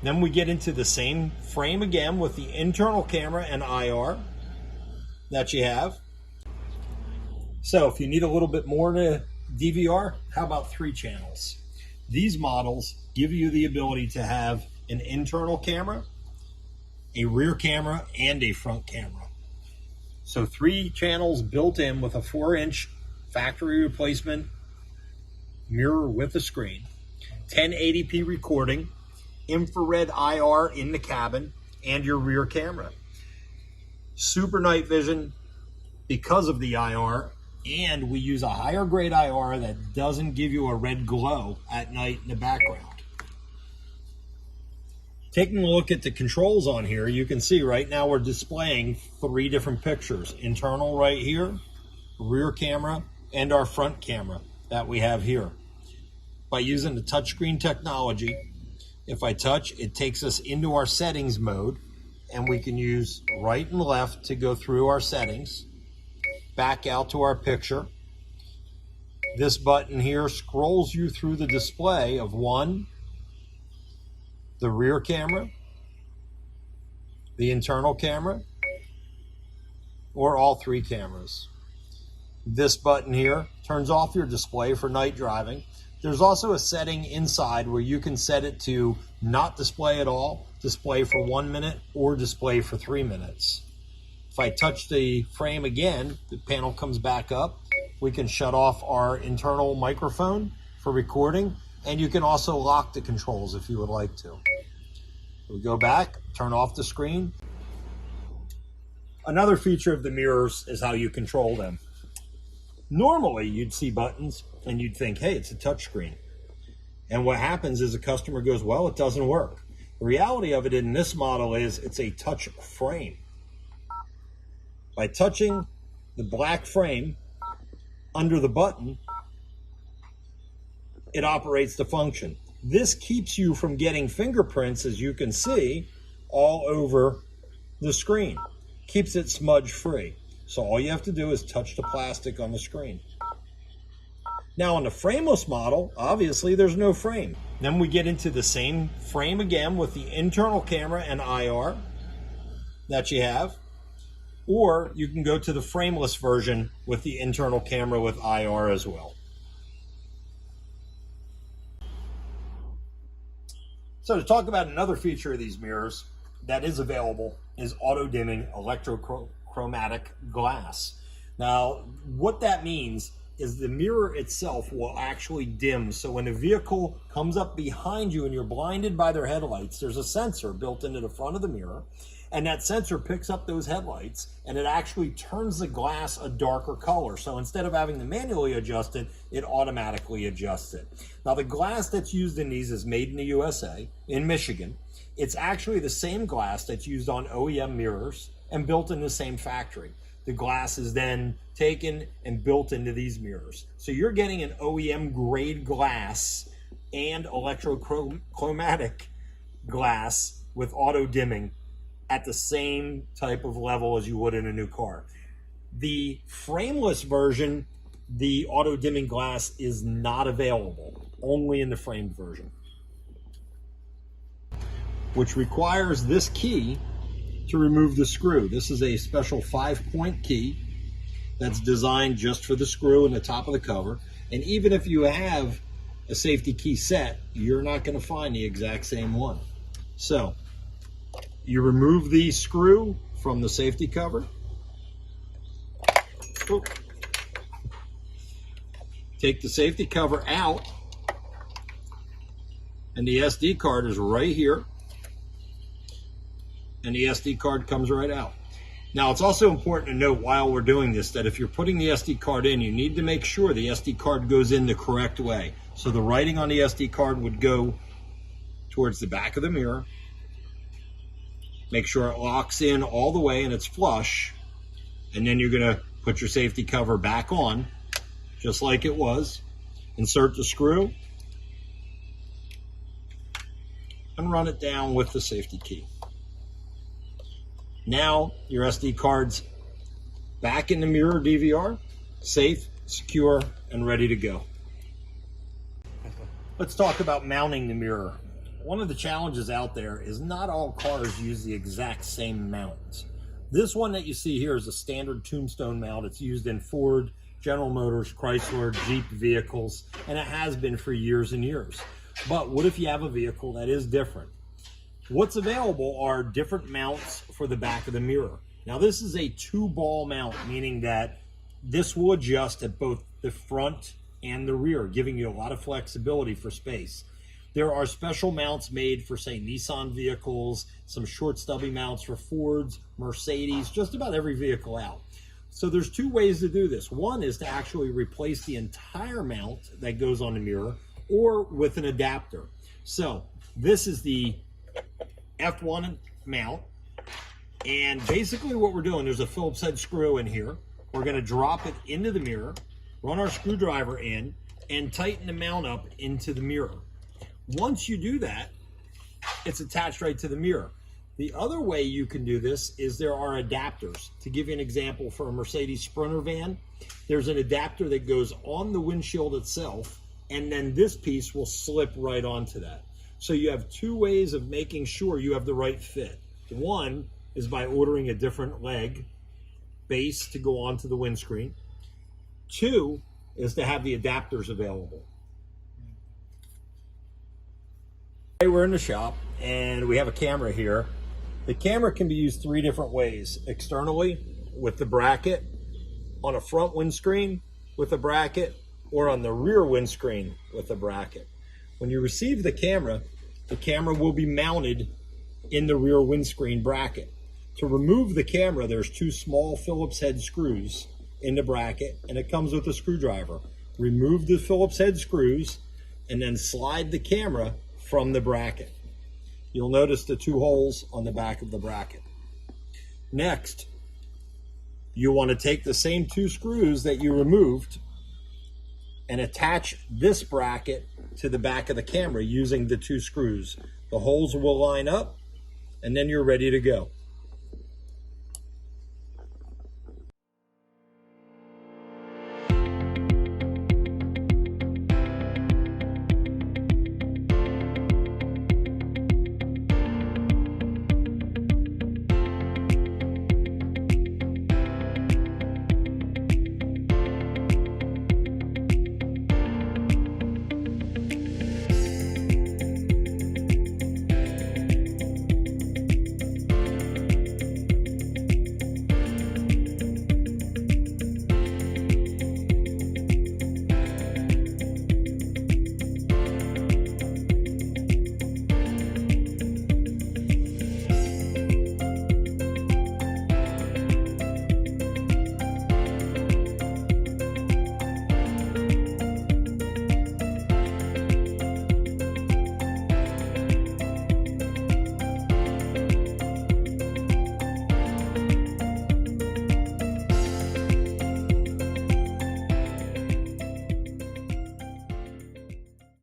Then we get into the same frame again with the internal camera and IR that you have. So if you need a little bit more to DVR, how about 3 channels? These models give you the ability to have an internal camera, a rear camera, and a front camera. So 3 channels built in with a 4-inch factory replacement mirror with a screen, 1080p recording, infrared IR in the cabin, and your rear camera. Super night vision because of the IR, and we use a higher grade IR that doesn't give you a red glow at night in the background. Taking a look at the controls on here, you can see right now we're displaying 3 different pictures. Internal right here, rear camera, and our front camera that we have here. By using the touchscreen technology, if I touch, it takes us into our settings mode, and we can use right and left to go through our settings, back out to our picture. This button here scrolls you through the display of 1, the rear camera, the internal camera, or all 3 cameras. This button here turns off your display for night driving. There's also a setting inside where you can set it to not display at all, display for 1 minute, or display for 3 minutes. If I touch the frame again, the panel comes back up. We can shut off our internal microphone for recording, and you can also lock the controls if you would like to. We go back, turn off the screen. Another feature of the mirrors is how you control them. Normally, you'd see buttons and you'd think, hey, it's a touchscreen. And what happens is a customer goes, well, it doesn't work. The reality of it in this model is it's a touch frame. By touching the black frame under the button, it operates the function. This keeps you from getting fingerprints, as you can see, all over the screen. Keeps it smudge free. So all you have to do is touch the plastic on the screen. Now on the frameless model, obviously there's no frame. Then we get into the same frame again with the internal camera and IR that you have. Or you can go to the frameless version with the internal camera with IR as well. So to talk about another feature of these mirrors that is available is auto-dimming electrochromatic glass. Now, what that means is the mirror itself will actually dim. So when a vehicle comes up behind you and you're blinded by their headlights, there's a sensor built into the front of the mirror, and that sensor picks up those headlights and it actually turns the glass a darker color. So instead of having to manually adjust it, it automatically adjusts it. Now the glass that's used in these is made in the USA, in Michigan. It's actually the same glass that's used on OEM mirrors and built in the same factory. The glass is then taken and built into these mirrors. So you're getting an OEM grade glass and electrochromatic glass with auto dimming at the same type of level as you would in a new car. The frameless version, the auto dimming glass is not available, only in the framed version, which requires this key to remove the screw. This is a special 5-point key that's designed just for the screw in the top of the cover. And even if you have a safety key set, you're not going to find the exact same one. So you remove the screw from the safety cover. Take the safety cover out, and the SD card is right here. And the SD card comes right out. Now, it's also important to note while we're doing this that if you're putting the SD card in, you need to make sure the SD card goes in the correct way. So the writing on the SD card would go towards the back of the mirror. Make sure it locks in all the way and it's flush. And then you're going to put your safety cover back on, just like it was. Insert the screw and run it down with the safety key. Now your SD card's back in the mirror DVR, safe, secure, and ready to go. Let's talk about mounting the mirror. one of the challenges out there is not all cars use the exact same mount. This one that you see here is a standard tombstone mount. It's used in Ford, General Motors, Chrysler, Jeep vehicles, and it has been for years and years. But what if you have a vehicle that is different? What's available are different mounts for the back of the mirror. Now this is a 2-ball mount, meaning that this will adjust at both the front and the rear, giving you a lot of flexibility for space. There are special mounts made for, say, Nissan vehicles, some short stubby mounts for Fords, Mercedes, just about every vehicle out. So there's 2 ways to do this. One is to actually replace the entire mount that goes on the mirror, or with an adapter. So this is the F1 mount, and basically what we're doing, there's a Phillips head screw in here. We're going to drop it into the mirror, run our screwdriver in, and tighten the mount up into the mirror. Once you do that, it's attached right to the mirror. The other way you can do this is there are adapters. To give you an example, for a Mercedes Sprinter van, there's an adapter that goes on the windshield itself, and then this piece will slip right onto that. So you have 2 ways of making sure you have the right fit. One is by ordering a different leg base to go onto the windscreen. 2 is to have the adapters available. We're in the shop and we have a camera here. The camera can be used 3 different ways: externally with the bracket, on a front windscreen with a bracket, or on the rear windscreen with a bracket. When you receive the camera will be mounted in the rear windscreen bracket. To remove the camera, there's 2 small Phillips head screws in the bracket, and it comes with a screwdriver. Remove the Phillips head screws and then slide the camera from the bracket. You'll notice the 2 holes on the back of the bracket. Next, you want to take the same 2 screws that you removed and attach this bracket to the back of the camera using the 2 screws. The holes will line up, and then you're ready to go.